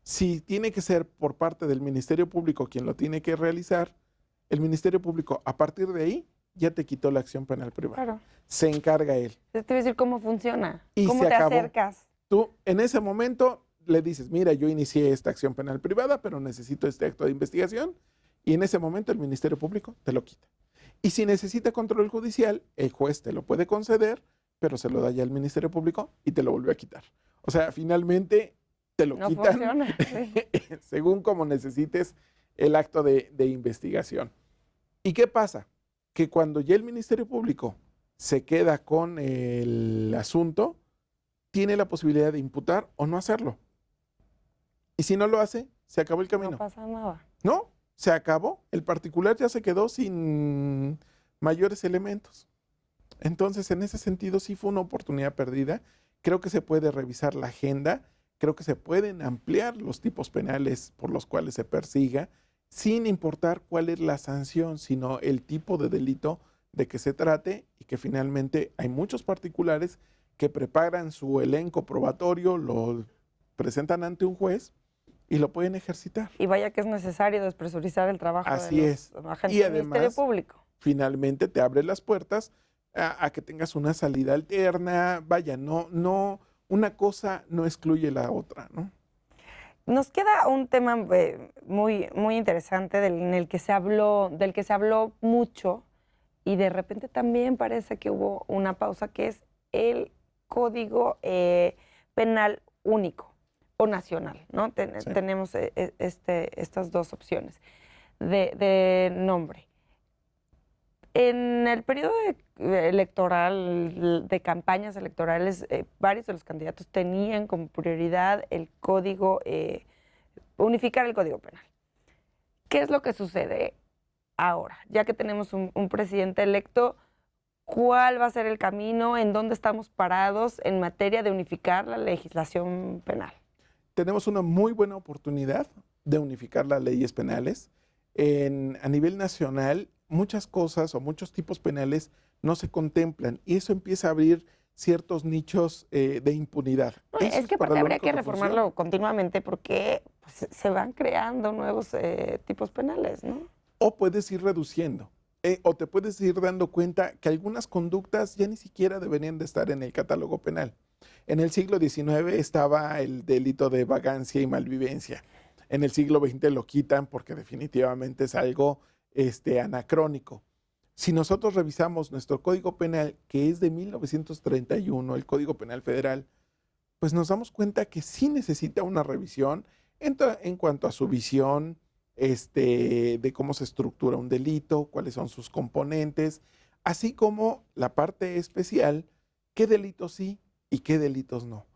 si tiene que ser por parte del Ministerio Público quien lo tiene que realizar, el Ministerio Público a partir de ahí ya te quitó la acción penal privada. Claro. Se encarga él. Te voy a decir cómo funciona, y cómo te acercas. Tú en ese momento le dices, mira, yo inicié esta acción penal privada, pero necesito este acto de investigación, y en ese momento el Ministerio Público te lo quita. Y si necesita control judicial, el juez te lo puede conceder, pero se lo da ya al Ministerio Público y te lo vuelve a quitar. O sea, finalmente te lo quitan funciona, sí. según como necesites el acto de investigación. ¿Y qué pasa? Que cuando ya el Ministerio Público se queda con el asunto, tiene la posibilidad de imputar o no hacerlo. Y si no lo hace, se acabó el camino. No pasa nada. No, se acabó. El particular ya se quedó sin mayores elementos. Entonces, en ese sentido, sí fue una oportunidad perdida. Creo que se puede revisar la agenda. Creo que se pueden ampliar los tipos penales por los cuales se persiga, sin importar cuál es la sanción, sino el tipo de delito de que se trate, y que finalmente hay muchos particulares que preparan su elenco probatorio, lo presentan ante un juez y lo pueden ejercitar. Y vaya que es necesario despresurizar el trabajo Así de es. los agentes Y del Ministerio Público. Finalmente te abre las puertas a que tengas una salida alterna. Vaya, no, una cosa no excluye la otra, ¿no? Nos queda un tema muy, muy interesante del que se habló mucho, y de repente también parece que hubo una pausa, que es el Código Penal único o nacional, ¿no? Sí. Tenemos estas dos opciones de nombre. En el periodo electoral, de campañas electorales, varios de los candidatos tenían como prioridad el código, unificar el Código Penal. ¿Qué es lo que sucede ahora? Ya que tenemos un presidente electo, ¿cuál va a ser el camino? ¿En dónde estamos parados en materia de unificar la legislación penal? Tenemos una muy buena oportunidad de unificar las leyes penales. A nivel nacional, muchas cosas o muchos tipos penales no se contemplan y eso empieza a abrir ciertos nichos de impunidad. No, Eso es que para aparte lo habría único que funciona. reformarlo continuamente porque pues, se van creando nuevos tipos penales, ¿no? O puedes ir reduciendo, o te puedes ir dando cuenta que algunas conductas ya ni siquiera deberían de estar en el catálogo penal. En el siglo XIX estaba el delito de vagancia y malvivencia. En el siglo XX lo quitan porque definitivamente es algo anacrónico. Si nosotros revisamos nuestro Código Penal, que es de 1931, el Código Penal Federal, pues nos damos cuenta que sí necesita una revisión en cuanto a su visión, de cómo se estructura un delito, cuáles son sus componentes, así como la parte especial, qué delitos sí y qué delitos no.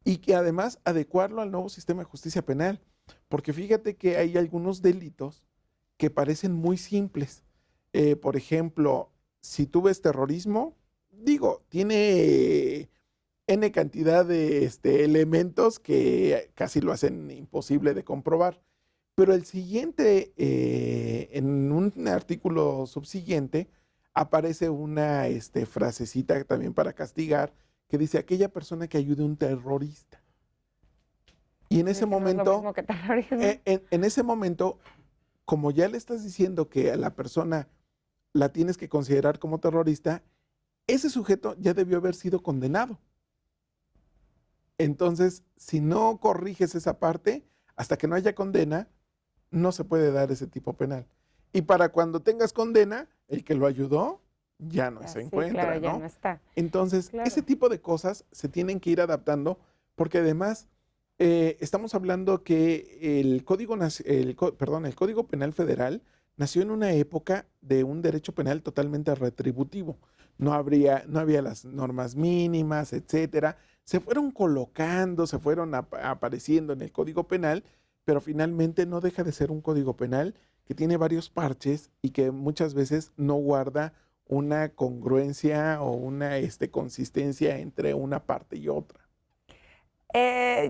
Y que además adecuarlo al nuevo sistema de justicia penal, porque fíjate que hay algunos delitos que parecen muy simples. Por ejemplo, si tú ves terrorismo, digo, tiene N cantidad de elementos que casi lo hacen imposible de comprobar. Pero el siguiente, en un artículo subsiguiente, aparece una frasecita también para castigar, que dice aquella persona que ayude a un terrorista. Y en ese Que no es lo momento, mismo que terrorismo. en ese momento, como ya le estás diciendo que a la persona la tienes que considerar como terrorista, ese sujeto ya debió haber sido condenado. Entonces, si no corriges esa parte, hasta que no haya condena, no se puede dar ese tipo penal. Y para cuando tengas condena, el que lo ayudó ya no se encuentra, claro, ya ¿no? no está. Entonces, Claro. ese tipo de cosas se tienen que ir adaptando, porque además estamos hablando que el Código Penal Federal nació en una época de un derecho penal totalmente retributivo. No había las normas mínimas, etcétera. Se fueron colocando, se fueron apareciendo en el Código Penal, pero finalmente no deja de ser un Código Penal que tiene varios parches y que muchas veces no guarda una congruencia o una consistencia entre una parte y otra.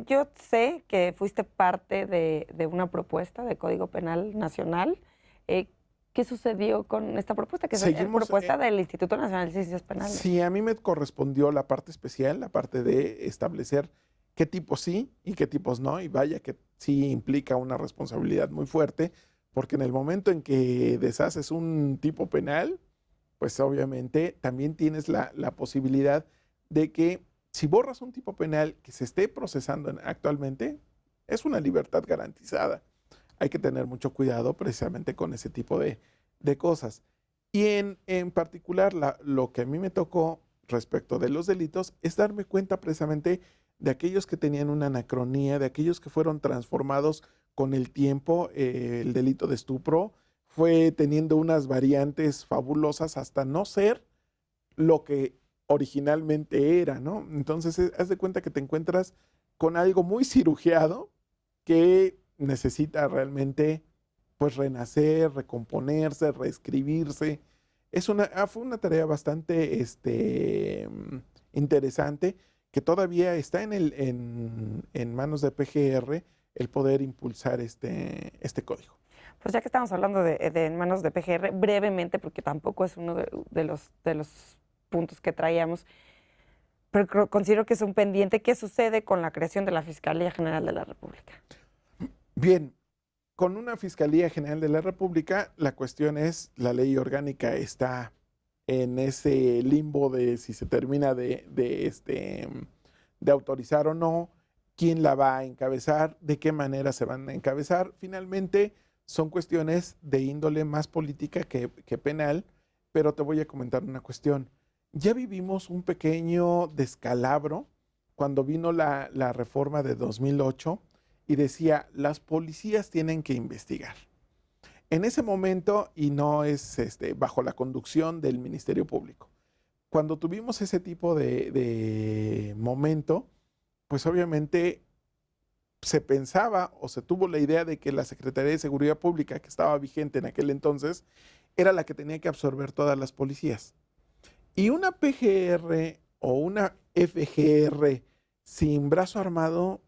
Yo sé que fuiste parte de una propuesta de Código Penal Nacional. ¿Qué sucedió con esta propuesta? Que es propuesta del Instituto Nacional de Ciencias Penales. Sí, a mí me correspondió la parte especial, la parte de establecer qué tipos sí y qué tipos no, y vaya que sí implica una responsabilidad muy fuerte, porque en el momento en que deshaces un tipo penal, pues obviamente también tienes la posibilidad de que si borras un tipo penal que se esté procesando actualmente, es una libertad garantizada. Hay que tener mucho cuidado precisamente con ese tipo de cosas. Y en particular, lo que a mí me tocó respecto de los delitos es darme cuenta precisamente de aquellos que tenían una anacronía, de aquellos que fueron transformados con el tiempo. El delito de estupro fue teniendo unas variantes fabulosas hasta no ser lo que originalmente era, ¿no? Entonces, haz de cuenta que te encuentras con algo muy cirugiado que necesita realmente, pues, renacer, recomponerse, reescribirse. Fue una tarea bastante interesante que todavía está en manos de PGR el poder impulsar este código. Pues ya que estamos hablando de en manos de PGR, brevemente, porque tampoco es uno de los puntos que traíamos, pero considero que es un pendiente. ¿Qué sucede con la creación de la Fiscalía General de la República? Bien, con una Fiscalía General de la República, la cuestión es, la ley orgánica está en ese limbo de si se termina de autorizar o no, quién la va a encabezar, de qué manera se van a encabezar. Finalmente, son cuestiones de índole más política que penal, pero te voy a comentar una cuestión. Ya vivimos un pequeño descalabro cuando vino la reforma de 2008 y decía, las policías tienen que investigar. En ese momento, y no es bajo la conducción del Ministerio Público, cuando tuvimos ese tipo de momento, pues obviamente se pensaba o se tuvo la idea de que la Secretaría de Seguridad Pública, que estaba vigente en aquel entonces, era la que tenía que absorber todas las policías. Y una PGR o una FGR sin brazo armado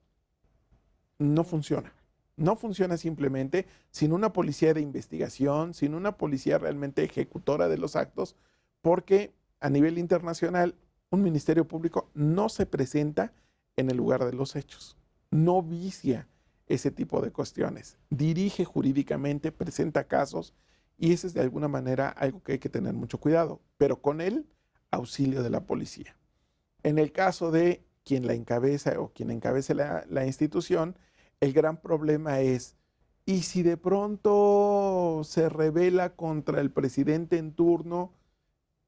no funciona. No funciona simplemente sin una policía de investigación, sin una policía realmente ejecutora de los actos, porque a nivel internacional un ministerio público no se presenta en el lugar de los hechos, no vicia ese tipo de cuestiones, dirige jurídicamente, presenta casos y ese es de alguna manera algo que hay que tener mucho cuidado, pero con el auxilio de la policía. En el caso de quien la encabeza o quien encabece la institución, el gran problema es, ¿y si de pronto se rebela contra el presidente en turno?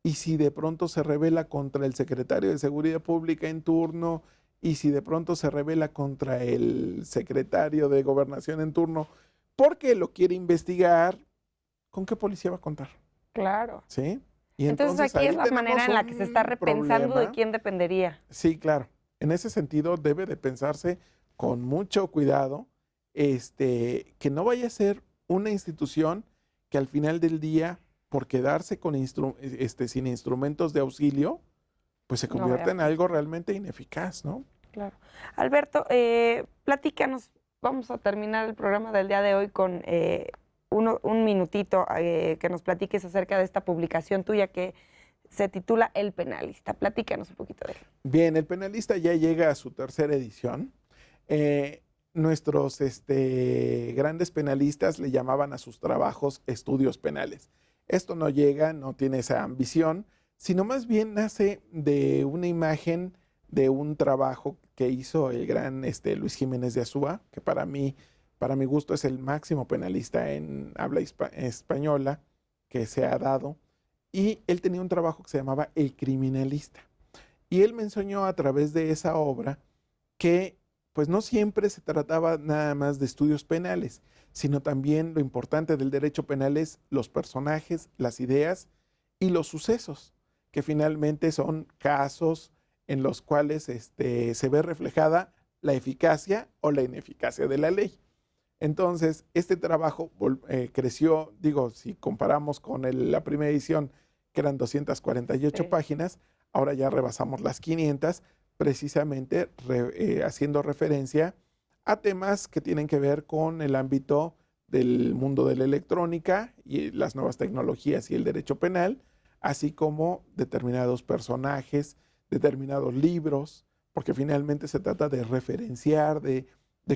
¿Y si de pronto se rebela contra el secretario de Seguridad Pública en turno? ¿Y si de pronto se rebela contra el secretario de Gobernación en turno? Porque lo quiere investigar, ¿con qué policía va a contar? Claro. ¿Sí? Y entonces aquí es la manera en la que se está repensando de quién dependería. Sí, claro. En ese sentido debe de pensarse con mucho cuidado, que no vaya a ser una institución que al final del día, por quedarse con sin instrumentos de auxilio, pues se convierta en algo realmente ineficaz, ¿no? Claro. Alberto, platícanos, vamos a terminar el programa del día de hoy con un minutito que nos platiques acerca de esta publicación tuya que se titula El Penalista. Platícanos un poquito de él. Bien, El Penalista ya llega a su tercera edición. Nuestros grandes penalistas le llamaban a sus trabajos estudios penales. Esto no llega, no tiene esa ambición, sino más bien nace de una imagen de un trabajo que hizo el gran Luis Jiménez de Azúa, que para mi gusto es el máximo penalista en habla española que se ha dado. Y él tenía un trabajo que se llamaba El Criminalista. Y él me enseñó a través de esa obra que pues no siempre se trataba nada más de estudios penales, sino también lo importante del derecho penal es los personajes, las ideas y los sucesos, que finalmente son casos en los cuales se ve reflejada la eficacia o la ineficacia de la ley. Entonces, este trabajo creció, digo, si comparamos con la primera edición, que eran 248 páginas, ahora ya rebasamos las 500, precisamente haciendo referencia a temas que tienen que ver con el ámbito del mundo de la electrónica y las nuevas tecnologías y el derecho penal, así como determinados personajes, determinados libros, porque finalmente se trata de referenciar, de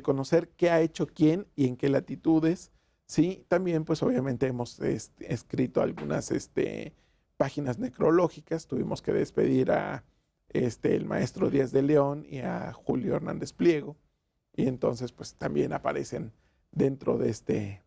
conocer qué ha hecho quién y en qué latitudes. Sí, también pues obviamente hemos escrito algunas páginas necrológicas, tuvimos que despedir a el maestro Díaz de León y a Julio Hernández Pliego, y entonces pues también aparecen dentro de este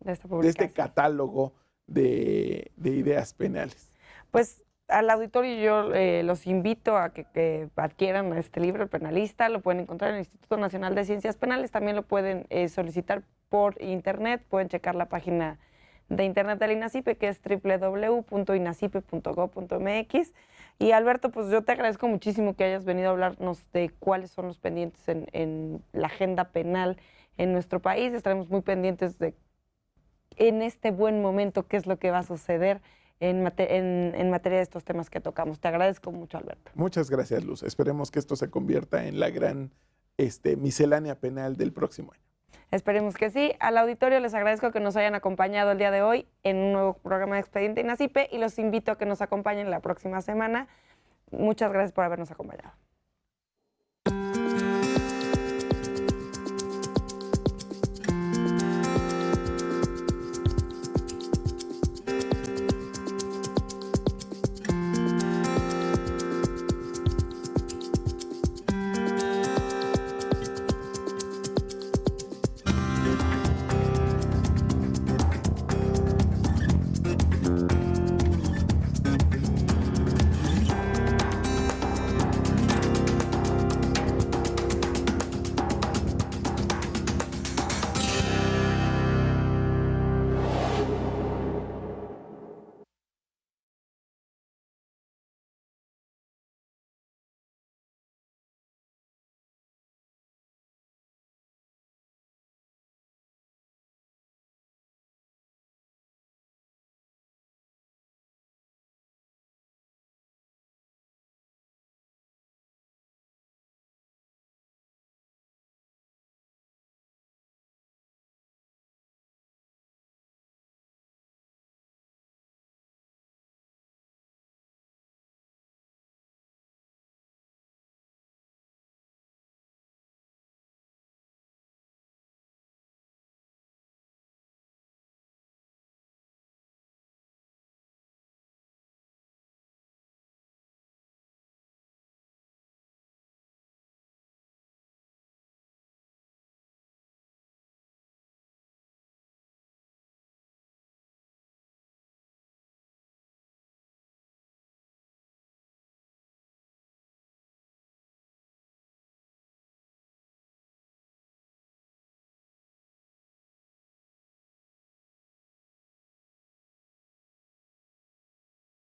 catálogo de ideas penales. Pues al auditorio yo los invito a que adquieran este libro, El Penalista. Lo pueden encontrar en el Instituto Nacional de Ciencias Penales. También lo pueden solicitar por internet. Pueden checar la página de internet del INACIPE, que es www.inacipe.gov.mx. Y Alberto, pues yo te agradezco muchísimo que hayas venido a hablarnos de cuáles son los pendientes en la agenda penal en nuestro país. Estaremos muy pendientes de en este buen momento qué es lo que va a suceder en materia de estos temas que tocamos. Te agradezco mucho, Alberto. Muchas gracias, Luz. Esperemos que esto se convierta en la gran miscelánea penal del próximo año. Esperemos que sí. Al auditorio les agradezco que nos hayan acompañado el día de hoy en un nuevo programa de Expediente INACIPE y los invito a que nos acompañen la próxima semana. Muchas gracias por habernos acompañado.